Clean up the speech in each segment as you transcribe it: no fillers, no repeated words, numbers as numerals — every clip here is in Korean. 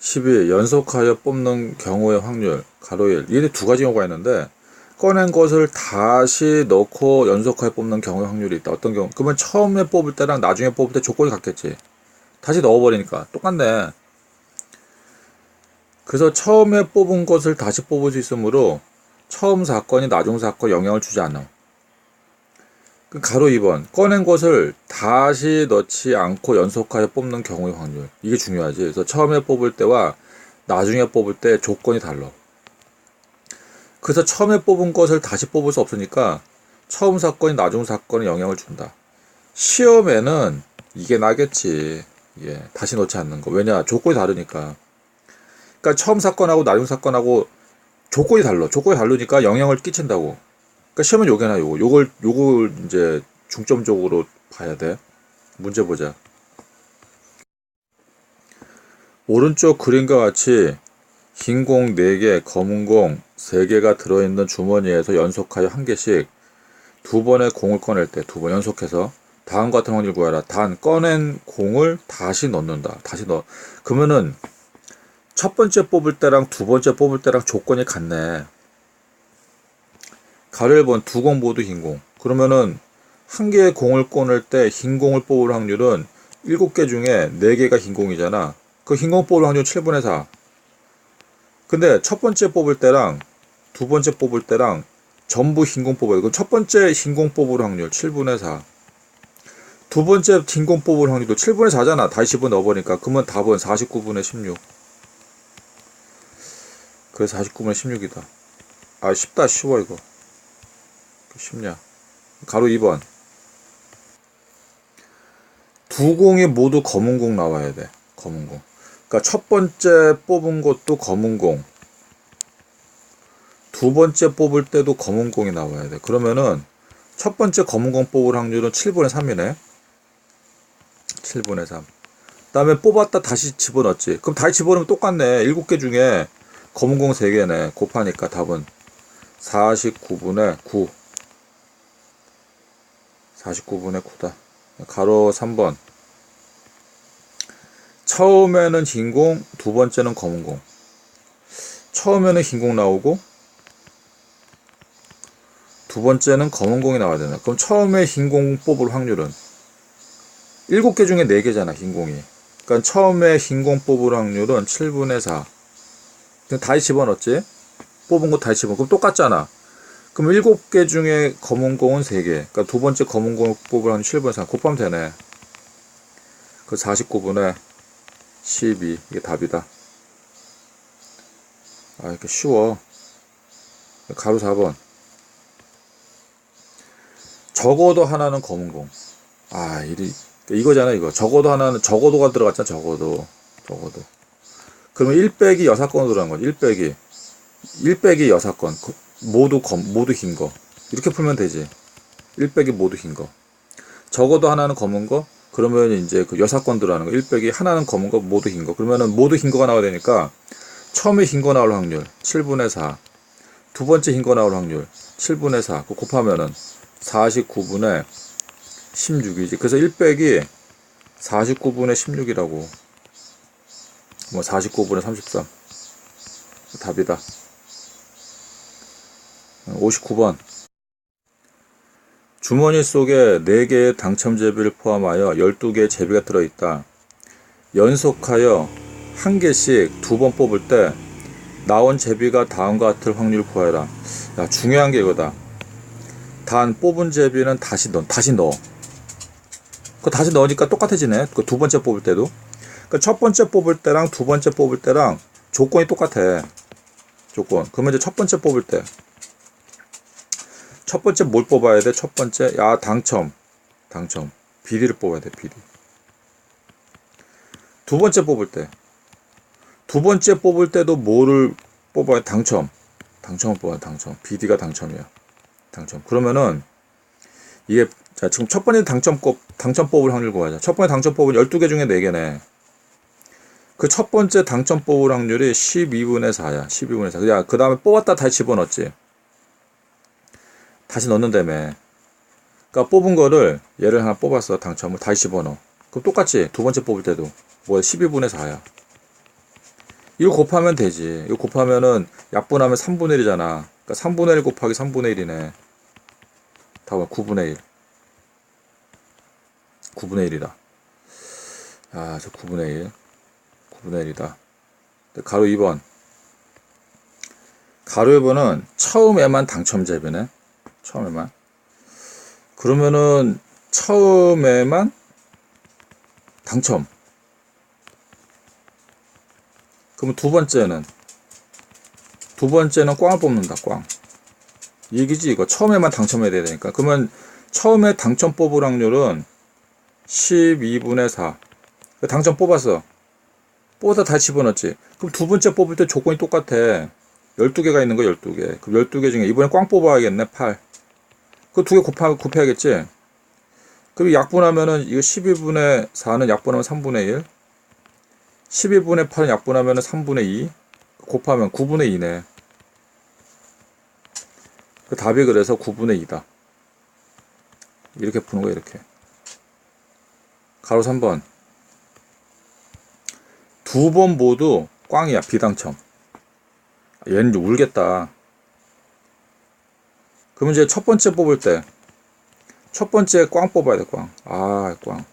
12. 연속하여 뽑는 경우의 확률 가로 1. 이게 두 가지 경우가 있는데 꺼낸 것을 다시 넣고 연속하여 뽑는 경우의 확률이 있다. 어떤 경우? 그러면 처음에 뽑을 때랑 나중에 뽑을 때 조건이 같겠지. 다시 넣어버리니까 똑같네. 그래서 처음에 뽑은 것을 다시 뽑을 수 있으므로 처음 사건이 나중 사건에 영향을 주지 않아. 가로 2번. 꺼낸 것을 다시 넣지 않고 연속하여 뽑는 경우의 확률. 이게 중요하지. 그래서 처음에 뽑을 때와 나중에 뽑을 때 조건이 달라. 그래서 처음에 뽑은 것을 다시 뽑을 수 없으니까 처음 사건이 나중 사건에 영향을 준다. 시험에는 이게 나겠지. 예, 다시 넣지 않는 거. 왜냐? 조건이 다르니까. 그러니까 처음 사건하고 나중 사건하고 조건이 달라. 조건이 다르니까 영향을 끼친다고. 그러니까 시험은 요게나 요거. 요걸 이제 중점적으로 봐야 돼. 문제 보자. 오른쪽 그림과 같이 흰 공 4개, 검은 공 3개가 들어있는 주머니에서 연속하여 한 개씩 두 번의 공을 꺼낼 때, 두 번 연속해서 다음과 같은 확률 구하라. 단, 꺼낸 공을 다시 넣는다. 다시 넣어. 그러면은 첫 번째 뽑을 때랑 두 번째 뽑을 때랑 조건이 같네. 가로 1번 두 공 모두 흰 공. 그러면은 한 개의 공을 꺼낼 때 흰 공을 뽑을 확률은 7개 중에 4개가 흰 공이잖아. 그 흰 공 뽑을 확률 7분의 4. 근데 첫 번째 뽑을 때랑 두 번째 뽑을 때랑 전부 흰 공 뽑아요. 그럼 첫 번째 흰 공 뽑을 확률 7분의 4. 두 번째 흰 공 뽑을 확률도 7분의 4잖아. 다시 집어넣어버리니까. 그러면 답은 49분의 16. 그래서 49분의 16이다. 아, 쉽다. 쉬워 이거. 쉽냐. 가로 2번. 두 공이 모두 검은 공 나와야 돼. 검은 공. 그러니까 첫 번째 뽑은 것도 검은 공. 두 번째 뽑을 때도 검은 공이 나와야 돼. 그러면은 첫 번째 검은 공 뽑을 확률은 7분의 3이네. 7분의 3. 그 다음에 뽑았다 다시 집어넣었지. 그럼 다시 집어넣으면 똑같네. 7개 중에 검은 공 3개네. 곱하니까 답은 49분의 9. 49분의 9다. 가로 3번. 처음에는 흰 공, 두 번째는 검은 공. 처음에는 흰 공 나오고 두 번째는 검은 공이 나와야 되나? 그럼 처음에 흰 공 뽑을 확률은 7개 중에 4개잖아, 흰 공이. 그러니까 처음에 흰 공 뽑을 확률은 7분의 4. 다시 집어넣었지? 뽑은 거 다시 집어넣어. 그럼 똑같잖아. 그럼 7개 중에 검은 공은 3개. 그러니까 두 번째 검은 공 뽑을 확률 7분의 4. 곱하면 되네. 그 49분의 12. 이게 답이다. 아, 이렇게 쉬워. 가로 4번. 적어도 하나는 검은 공. 아, 이거잖아, 이거. 적어도 하나는, 적어도가 들어갔잖아, 적어도. 그러면 1 빼기 6건으로 들어간 거지, 1 빼기 6건. 모두 흰 거. 이렇게 풀면 되지. 1 빼기 모두 흰 거. 적어도 하나는 검은 거, 그러면 이제 그 6건 들어가는 거. 1 빼기 하나는 검은 거, 모두 흰 거. 그러면은 모두 흰 거가 나와야 되니까, 처음에 흰 거 나올 확률, 7분의 4. 두 번째 흰 거 나올 확률, 7분의 4. 그거 곱하면은, 49분의 16이지. 그래서 1 빼기 49분의 16이라고. 뭐 49분의 33. 답이다. 59번. 주머니 속에 4개의 당첨제비를 포함하여 12개의 제비가 들어있다. 연속하여 한 개씩 두 번 뽑을 때 나온 제비가 다음과 같을 확률 구하라. 야, 중요한 게 이거다. 단 뽑은 제비는 다시 넣어. 그 다시 넣으니까 똑같아지네. 그 두 번째 뽑을 때도. 그러니까 첫 번째 뽑을 때랑 두 번째 뽑을 때랑 조건이 똑같아. 조건. 그러면 이제 첫 번째 뽑을 때. 첫 번째 뭘 뽑아야 돼? 첫 번째, 당첨. 비리를 뽑아야 돼, 비리. 두 번째 뽑을 때. 두 번째 뽑을 때도 뭐를 뽑아야 돼? 당첨을 뽑아야 돼, 당첨. 비리가 당첨이야. 당첨. 그러면은, 이게, 자, 지금 첫 번째 당첨 뽑을 확률 구하자. 첫 번째 당첨 뽑은 12개 중에 4개네. 그 첫 번째 당첨 뽑을 확률이 12분의 4야. 12분의 4. 야, 그 다음에 뽑았다 다시 집어넣었지. 다시 넣는다며. 그러니까 뽑은 거를 얘를 하나 뽑았어. 당첨을 다시 집어넣어. 그럼 똑같지. 두 번째 뽑을 때도 뭐야? 12분의 4야. 이거 곱하면 되지. 이거 곱하면은 약분하면 3분의 1이잖아. 그러니까 3분의 1 곱하기 3분의 1이네. 답은 9분의 1. 9분의 1이다. 아, 저 9분의 1. 9분의 1이다. 가로 2번. 가로 2번은 처음에만 당첨제비네. 처음에만. 그러면은 처음에만 당첨. 그러면 두 번째는 꽝을 뽑는다. 꽝. 이 얘기지 이거. 처음에만 당첨해야 되니까. 그러면 처음에 당첨 뽑을 확률은 12분의 4. 당첨 뽑았어. 뽑아서 다시 집어넣었지. 그럼 두 번째 뽑을 때 조건이 똑같아. 12개가 있는 거 12개. 그럼 12개 중에 이번에 꽝 뽑아야겠네. 8. 그 두 개 곱해야겠지. 그럼 약분하면은 이거 12분의 4는 약분하면 3분의 1. 12분의 8은 약분하면 3분의 2 곱하면 9분의 2네. 그 답이 그래서 9분의 2다. 이렇게 푸는 거야. 이렇게. 가로 3번. 두 번 모두 꽝이야. 비당첨. 얘는 이제 울겠다. 그러면 이제 첫 번째 뽑을 때 첫 번째 꽝 뽑아야 돼. 꽝. 아, 꽝.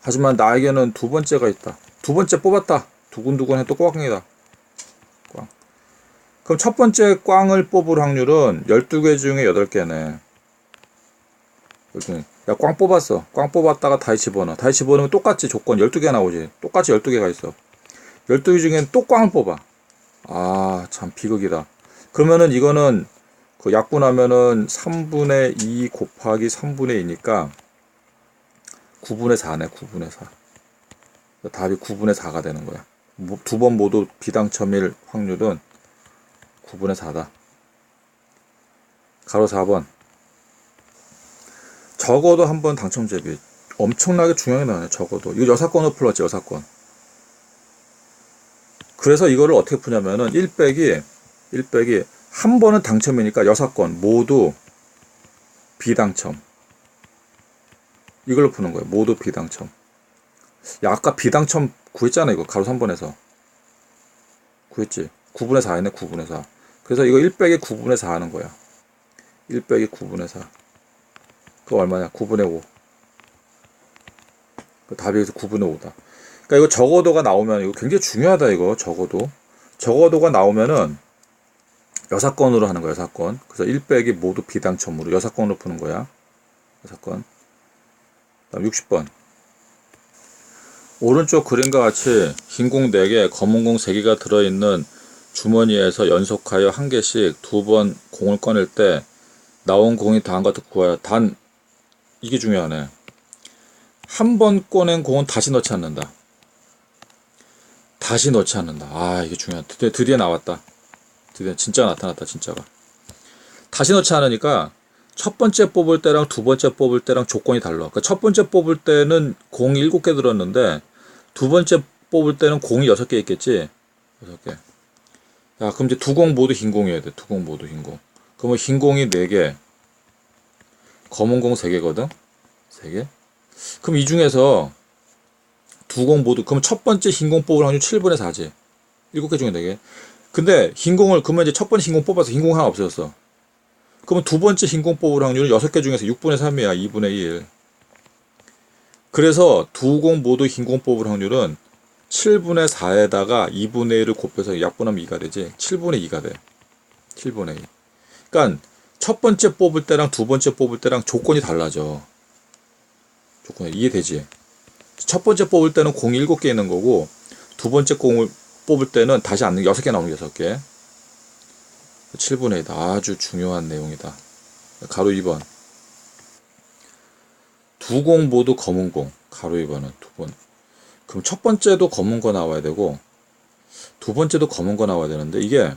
하지만 나에게는 두 번째가 있다. 두 번째 뽑았다. 두근두근 해도 꽝이다. 꽝. 그럼 첫 번째 꽝을 뽑을 확률은 12개 중에 8개네. 야, 꽝 뽑았어. 꽝 뽑았다가 다시 집어넣어. 다시 집어넣으면 똑같이 조건 12개 나오지. 똑같이 12개가 있어. 12개 중엔 또 꽝을 뽑아. 아, 참 비극이다. 그러면은 이거는 그 약분하면은 3분의 2 곱하기 3분의 2니까 9분의 4네. 9분의 4. 답이 9분의 4가 되는 거야. 두 번 모두 비당첨일 확률은 9분의 4다. 가로 4번. 적어도 한 번 당첨제비. 엄청나게 중요하게 나오네. 적어도. 이거 여사건으로 풀었지. 여사건. 그래서 이거를 어떻게 푸냐면은 1 빼기 한 번은 당첨이니까 6건 모두 비당첨. 이걸로 푸는 거예요. 모두 비당첨. 야, 아까 비당첨 구했잖아. 이거 가로 3번에서 구했지. 9분의 4였네. 9분의 4. 그래서 이거 1 빼기 9분의 4 하는 거야. 1 빼기 9분의 4. 그거 얼마냐? 9분의 5. 그 답이 여기서 9분의 5다. 그러니까 이거 적어도가 나오면 이거 굉장히 중요하다. 이거 적어도가 나오면은 6건으로 하는 거야. 6건. 그래서 1 빼기 모두 비당첨으로 6건으로 푸는 거야. 6건. 다음 60번. 오른쪽 그림과 같이 흰 공 4개, 검은 공 3개가 들어있는 주머니에서 연속하여 한 개씩 두 번 공을 꺼낼 때 나온 공이 다한 것을 구하여. 단 이게 중요하네. 한 번 꺼낸 공은 다시 넣지 않는다. 다시 넣지 않는다. 아, 이게 중요하다. 드디어 나왔다. 드디어 진짜 나타났다. 진짜가. 다시 넣지 않으니까 첫 번째 뽑을 때랑 두 번째 뽑을 때랑 조건이 달라. 그러니까 첫 번째 뽑을 때는 공이 7개 들었는데 두 번째 뽑을 때는 공이 6개 있겠지. 6개. 야, 그럼 이제 두 공 모두 흰 공이어야 돼. 두 공 모두 흰 공. 그러면 흰 공이 4개, 검은 공 3개거든. 3개. 그럼 이 중에서 두 공 모두, 그럼 첫 번째 흰 공 뽑을 확률 7분의 4지. 7개 중에 4개. 근데 흰 공을, 그러면 이제 첫 번째 흰 공 뽑아서 흰 공 하나 없어졌어. 그러면 두 번째 흰 공 뽑을 확률은 6개 중에서 6분의 3이야. 2분의 1. 그래서 두 공 모두 흰 공 뽑을 확률은 7분의 4에다가 2분의 1을 곱해서 약분하면 2가 되지. 7분의 2가 돼. 7분의 2. 그러니까 첫 번째 뽑을 때랑 두 번째 뽑을 때랑 조건이 달라져. 조건이 이해되지? 첫 번째 뽑을 때는 공이 7개 있는 거고 두 번째 공을 뽑을 때는 다시 안 넣는 6개 나오는 6개. 7분의 2다. 아주 중요한 내용이다. 가로 2번. 두 공 모두 검은 공. 가로 2번은 두 번. 그럼 첫 번째도 검은 거 나와야 되고 두 번째도 검은 거 나와야 되는데 이게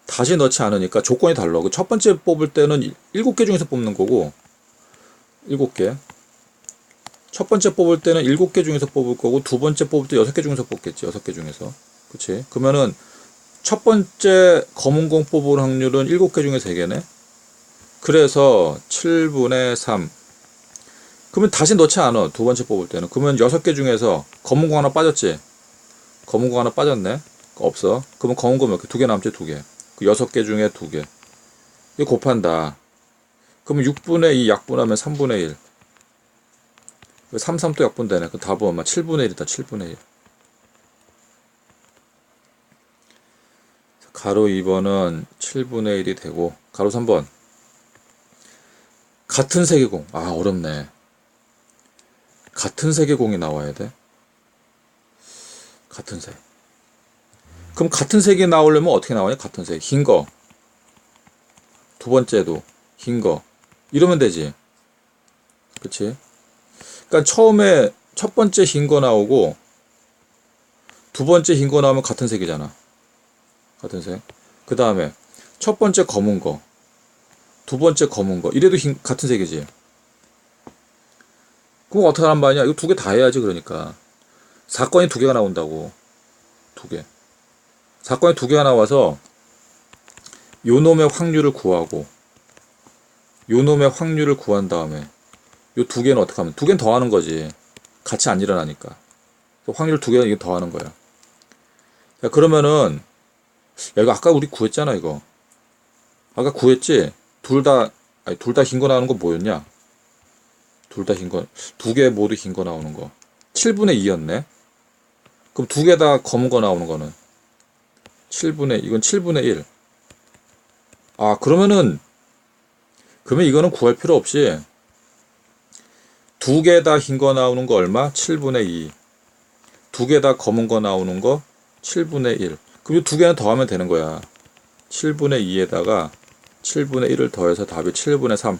다시 넣지 않으니까 조건이 달라. 첫 번째 뽑을 때는 7개 중에서 뽑는 거고 7개. 첫 번째 뽑을 때는 7개 중에서 뽑을 거고 두 번째 뽑을 때 6개 중에서 뽑겠지. 6개 중에서. 그치? 그러면은 첫 번째 검은 공 뽑을 확률은 7개 중에 3개네. 그래서 7분의 3. 그러면 다시 넣지 않아. 두 번째 뽑을 때는. 그러면 6개 중에서 검은 공 하나 빠졌지. 검은 공 하나 빠졌네. 없어. 그러면 검은 거 몇 개? 2개 남지, 2개. 그 6개 중에 2개. 이거 곱한다. 그러면 6분의 2 약분하면 3분의 1. 3, 3 또 약분되네. 그 답은 얼마? 7분의 1이다, 7분의 1. 가로 2번은 7분의 1이 되고, 가로 3번. 같은 세계공. 아, 어렵네. 같은 세계공이 나와야 돼. 같은 색. 그럼 같은 색이 나오려면 어떻게 나오냐? 같은 색. 흰 거. 두 번째도 흰 거. 이러면 되지. 그치? 그러니까 처음에 첫 번째 흰 거 나오고 두 번째 흰 거 나오면 같은 색이잖아. 같은 색. 그 다음에 첫 번째 검은 거. 두 번째 검은 거. 이래도 같은 색이지. 그럼 어떻게 하란 말이냐? 이거 2개 다 해야지, 그러니까. 사건이 2개가 나온다고. 2개. 사건이 2개가 나와서 요 놈의 확률을 구하고 요 놈의 확률을 구한 다음에 요 2개는 어떻게 하면 2개는 더하는 거지. 같이 안 일어나니까. 확률 2개는 이게 더하는 거야. 야, 그러면은 야, 이거 아까 우리 구했잖아, 이거. 아까 구했지? 둘 다 흰 거 나오는 거 뭐였냐? 둘 다 흰 거, 2개 모두 흰 거 나오는 거. 7분의 2였네? 그럼 2개 다 검은 거 나오는 거는? 이건 7분의 1. 아, 그러면 이거는 구할 필요 없이 2개 다 흰 거 나오는 거 얼마? 7분의 2. 2개 다 검은 거 나오는 거 7분의 1. 그럼 이 2개는 더하면 되는 거야. 7분의 2에다가 7분의 1을 더해서 답이 7분의 3.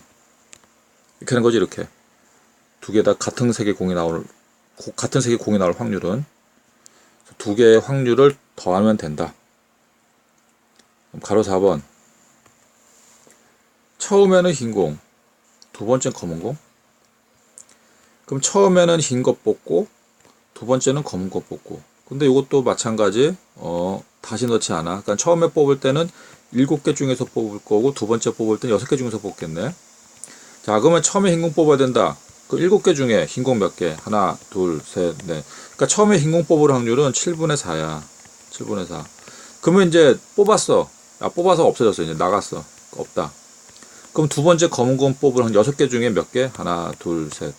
이렇게 하는 거지, 이렇게. 2개 다 같은 색의 공이 나올 확률은 2개의 확률을 더하면 된다. 그럼 가로 4번. 처음에는 흰 공, 두 번째는 검은 공. 그럼 처음에는 흰 거 뽑고 두 번째는 검은 거 뽑고. 근데 이것도 마찬가지. 다시 넣지 않아. 그러니까 처음에 뽑을 때는 7개 중에서 뽑을 거고 두 번째 뽑을 때는 6개 중에서 뽑겠네. 자, 그러면 처음에 흰 공 뽑아야 된다. 그 7개 중에 흰 공 몇 개? 하나, 둘, 셋, 넷. 그러니까 처음에 흰 공 뽑을 확률은 7분의 4야. 7분의 4. 그러면 이제 뽑았어. 뽑아서 없어졌어. 이제 나갔어. 없다. 그럼 두 번째 검은 공 뽑을 한 6개 중에 몇 개? 하나, 둘, 셋.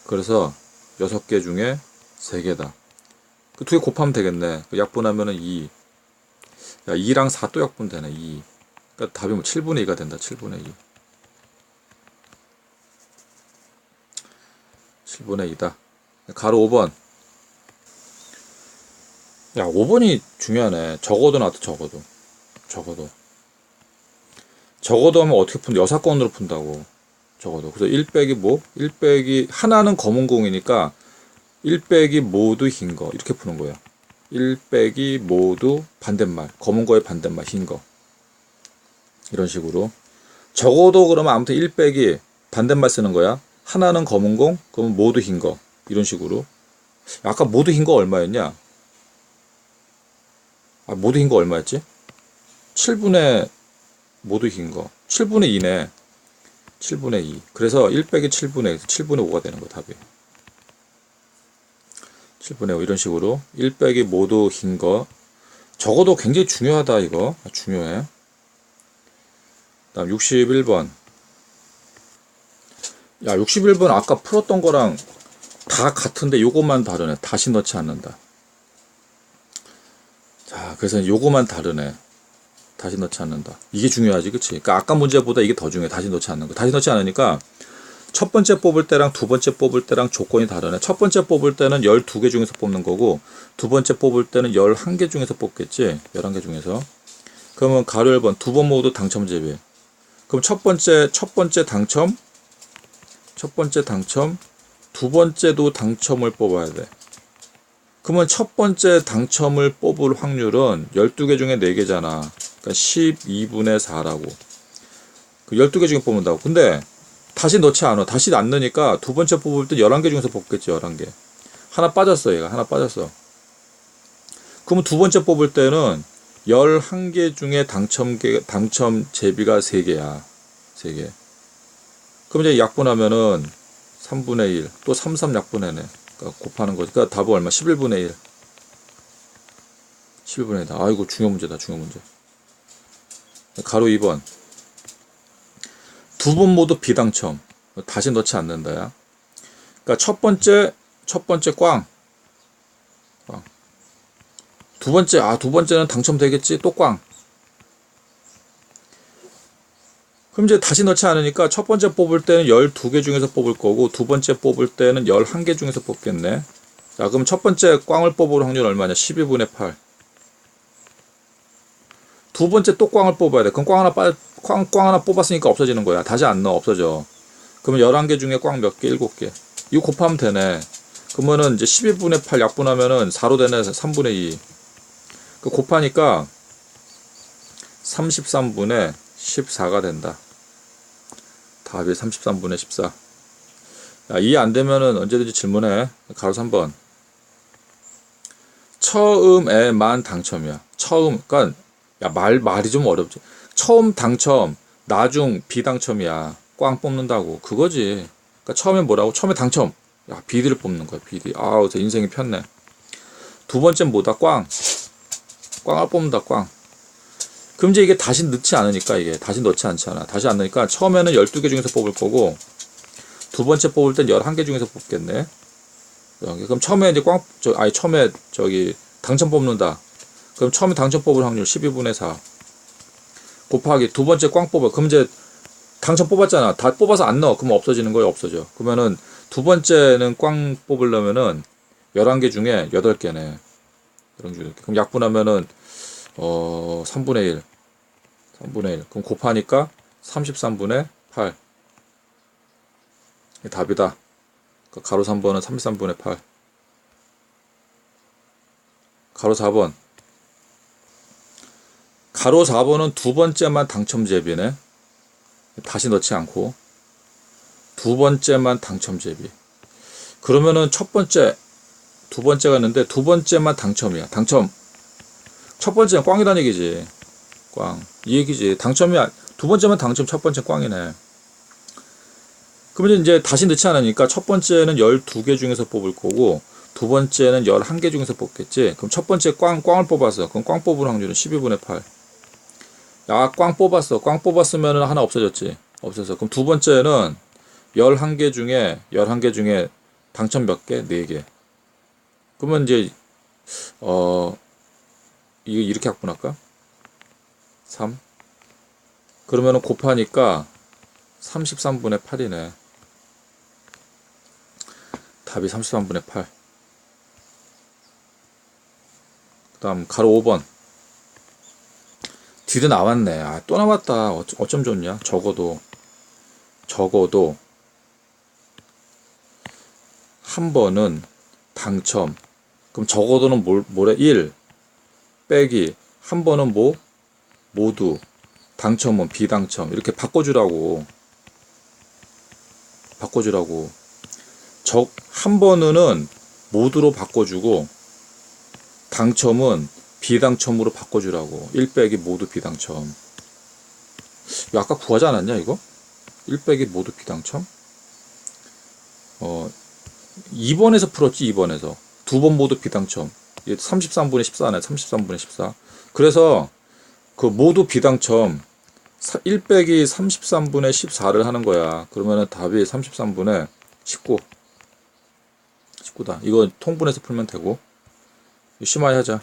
그래서 6개 중에 3개다. 그 2개 곱하면 되겠네. 약분하면은 2. 야, 2랑 4 또 약분되네. 2. 그러니까 답이 7분의 2가 된다. 7분의 2. 7분의 2다. 가로 5번. 야, 5번이 중요하네. 적어도 나왔다, 적어도. 적어도 하면 어떻게 푼다? 여사건으로 푼다고. 적어도. 그래서 1 빼기 뭐? 1 빼기, 하나는 검은 공이니까 1 빼기 모두 흰 거. 이렇게 푸는 거야. 1 빼기 모두 반대말. 검은 거의 반대말, 흰 거. 이런 식으로. 적어도 그러면 아무튼 1 빼기 반대말 쓰는 거야. 하나는 검은 공, 그러면 모두 흰 거. 이런 식으로. 아까 모두 흰 거 얼마였냐? 모두 흰 거 얼마였지? 7분의 모두 흰 거. 7분의 2네. 7분의 2. 그래서 1 빼기 7분의 5가 되는 거, 답이. 7분의 5. 이런 식으로. 1 빼기 모두 흰 거. 적어도 굉장히 중요하다, 이거. 중요해. 다음 61번. 야, 61번 아까 풀었던 거랑 다 같은데 요것만 다르네. 다시 넣지 않는다. 자, 그래서 요것만 다르네. 다시 넣지 않는다. 이게 중요하지, 그치? 그러니까 아까 문제보다 이게 더 중요해. 다시 넣지 않는 거. 다시 넣지 않으니까 첫 번째 뽑을 때랑 두 번째 뽑을 때랑 조건이 다르네. 첫 번째 뽑을 때는 12개 중에서 뽑는 거고 두 번째 뽑을 때는 11개 중에서 뽑겠지. 11개 중에서. 그러면 가로 1번 두 번 모두 당첨 제비. 그럼 첫 번째 당첨, 두 번째도 당첨을 뽑아야 돼. 그러면 첫 번째 당첨을 뽑을 확률은 12개 중에 4개잖아. 그러니까 12분의 4라고. 그 12개 중에 뽑는다고. 근데 다시 넣지 않아. 다시 안 넣으니까 두 번째 뽑을 때 11개 중에서 뽑겠지. 11개. 하나 빠졌어. 얘가. 하나 빠졌어. 그러면 두 번째 뽑을 때는 11개 중에 당첨 제비가 3개야. 3개. 그럼 이제 약분하면은 3분의 1. 또 3 약분해네. 그러니까 곱하는 거지. 그러니까 답은 얼마? 11분의 1. 11분의 2다. 아이고, 중요 문제다, 중요 문제. 가로 2번. 두 번 모두 비당첨. 다시 넣지 않는다, 야. 그러니까 첫 번째 꽝. 두 번째는 당첨되겠지? 또 꽝. 그럼 이제 다시 넣지 않으니까 첫 번째 뽑을 때는 12개 중에서 뽑을 거고, 두 번째 뽑을 때는 11개 중에서 뽑겠네. 자, 그럼 첫 번째 꽝을 뽑을 확률 얼마냐? 12분의 8. 두 번째 또 꽝을 뽑아야 돼. 그럼 꽝 하나 뽑았으니까 없어지는 거야. 다시 안 넣어, 없어져. 그러면 11개 중에 꽝 몇 개? 7개. 이거 곱하면 되네. 그러면은 이제 12분의 8 약분하면은 4로 되네. 3분의 2. 그 곱하니까 33분의 14가 된다. 답이 33분의 14. 야, 이해 안 되면은 언제든지 질문해. 가로 3번. 처음에만 당첨이야. 처음, 그러니까 야, 말이 좀 어렵지. 처음 당첨, 나중 비당첨이야. 꽝 뽑는다고. 그거지. 그러니까 처음에 뭐라고? 처음에 당첨. 야, 비디를 뽑는 거야, 비디. 아우, 제 인생이 편네. 두 번째는 뭐다? 꽝. 꽝을 뽑는다, 꽝. 그럼 이제 이게 다시 넣지 않으니까, 이게. 다시 넣지 않잖아. 다시 안 넣으니까 처음에는 12개 중에서 뽑을 거고, 두 번째 뽑을 땐 11개 중에서 뽑겠네. 그럼 처음에 이제 처음에 당첨 뽑는다. 그럼 처음에 당첨 뽑을 확률 12분의 4. 곱하기 두 번째 꽝 뽑아. 그럼 이제 당첨 뽑았잖아. 다 뽑아서 안 넣어. 그러면 없어지는 거예요, 없어져. 그러면은 두 번째는 꽝 뽑으려면은 11개 중에 8개네. 11개. 그럼 약분하면은 3분의 1. 3분의 1. 그럼 곱하니까 33분의 8. 이게 답이다. 가로 3번은 33분의 8. 가로 4번. 가로 4번은 두 번째만 당첨제비네. 다시 넣지 않고. 두 번째만 당첨제비. 그러면은 두 번째가 있는데 두 번째만 당첨이야. 당첨. 첫 번째는 꽝이란 얘기지. 꽝. 이 얘기지. 당첨이야. 두 번째만 당첨, 첫 번째 꽝이네. 그러면 이제 다시 넣지 않으니까 첫 번째는 12개 중에서 뽑을 거고, 두 번째는 11개 중에서 뽑겠지. 그럼 첫 번째 꽝을 뽑았어. 그럼 꽝 뽑을 확률은 12분의 8. 야, 꽝 뽑았어. 꽝 뽑았으면 하나 없어졌지. 없어서. 그럼 두 번째는 11개 중에 당첨 몇 개? 4개. 그러면 이제, 이거 이렇게 약분할까? 3. 그러면은 곱하니까 33분의 8이네. 답이 33분의 8. 그 다음, 가로 5번. 뒤도 나왔네. 아, 또 나왔다. 어쩜 좋냐? 적어도 한 번은 당첨. 그럼 적어도는 뭐래? 1 빼기 한 번은 모두 당첨은 비당첨. 이렇게 바꿔주라고. 한 번은 모두로 바꿔주고 당첨은 비당첨으로 바꿔주라고. 1 빼기 모두 비당첨. 이거 아까 구하지 않았냐 이거? 1 빼기 모두 비당첨? 2번에서 풀었지. 2번에서 두 번 모두 비당첨. 33분의 14네. 33분의 14. 그래서 그 모두 비당첨 1 빼기 33분의 14를 하는 거야. 그러면은 답이 33분의 19다. 이거 통분해서 풀면 되고. 심하게 하자.